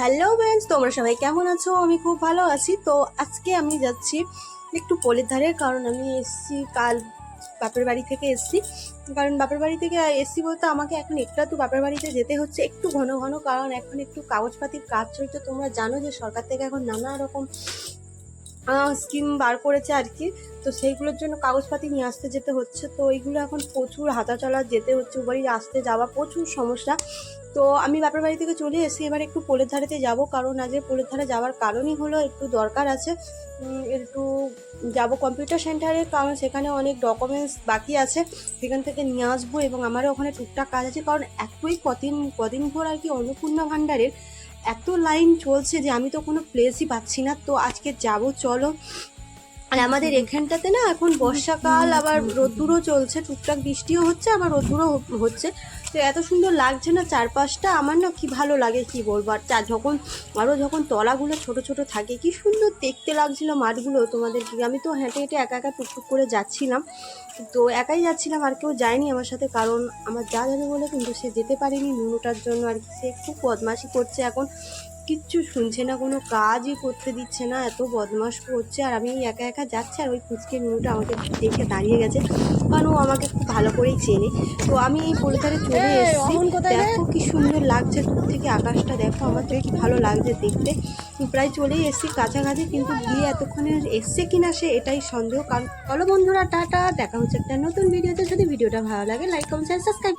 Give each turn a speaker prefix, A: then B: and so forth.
A: Hello friends, তোমরা সবাই কেমন আছো? আমি খুব ভালো আছি। তো আজকে আমি যাচ্ছি একটু পোলের ধারে, কারণ আমি এসছি কাল বাপের বাড়ি থেকে এসছি। কারণ বাপের বাড়ি থেকে এসছি বলতে আমাকে এখন একটু বাপের বাড়িতে যেতে হচ্ছে একটু ঘন ঘন, কারণ এখন একটু কাগজপাতির কাজ চলছে। তোমরা জানো যে সরকার থেকে এখন নানা রকম স্কিম বার করেছে আর কি। তো সেইগুলোর জন্য কাগজপাতি নিয়ে আসতে যেতে হচ্ছে। তো এইগুলো এখন প্রচুর হাঁটা চলা যেতে হচ্ছে, বাড়ি আসতে যাওয়া প্রচুর সমস্যা। তো আমি বাপের বাড়ি থেকে চলে এসে এবার একটু পোলের ধারেতে যাব, কারণ আজ পোলের ধারে যাওয়ার কারণই হলো একটু দরকার আছে। একটু যাব কম্পিউটার সেন্টারে, কারণ সেখানে অনেক ডকুমেন্টস বাকি আছে, সেখান থেকে নিয়ে আসবো। এবং আমারও ওখানে টুকটাক কাজ আছে, কারণ এতই কদিন পর আর কি অন্নপূর্ণা ভাণ্ডারের এত লাইন চলছে যে আমি তো কোনো প্লেসই পাচ্ছি না। তো আজকে যাব, চলো। আর আমাদের এখানটাতে না এখন বর্ষাকাল, আবার রোদ্দুরও চলছে, টুকটাক বৃষ্টিও হচ্ছে, আবার রোদ্দুরও হচ্ছে। তো এত সুন্দর লাগছে না চারপাশটা, আমার না কি ভালো লাগে কি বলবো। আর যখন তলাগুলো ছোট ছোট থাকে কি সুন্দর দেখতে লাগছিল মাঠগুলো। তোমাদেরকে আমি তো হেঁটে হেঁটে একা একা টুকটুক করে যাচ্ছিলাম, তো একাই যাচ্ছিলাম, আর কেউ যায়নি আমার সাথে, কারণ আমার যা যাবে বলে কিন্তু সে যেতে পারেনি নুনুটার জন্য আর কি। সে খুব বদমাশি করছে এখন, কিচ্ছু শুনছে না, কোনো কাজই করতে দিচ্ছে না, এত বদমাশ করছে। আর আমি একা একা যাচ্ছি, আর ওই ফুচকে নুনুটা আমাকে দেখে দাঁড়িয়ে গেছে, কারণ ও আমাকে খুব ভালো করেই চেনে। তো আমি এই পোলটারে চলে এসেছি, দেখো কি সুন্দর লাগছে দূর থেকে আকাশটা, দেখো আমার তো কি ভালো লাগছে দেখতে। প্রায় চলেই এসেছি কাছাকাছি, কিন্তু গিয়ে এতক্ষণে এসছে কিনা সে এটাই সন্দেহ। কারণ চলো বন্ধুরা, টাটা, দেখা হচ্ছে একটা নতুন ভিডিওতে। যদি ভিডিওটা ভালো লাগে লাইক কমেন্ট সাবস্ক্রাইব।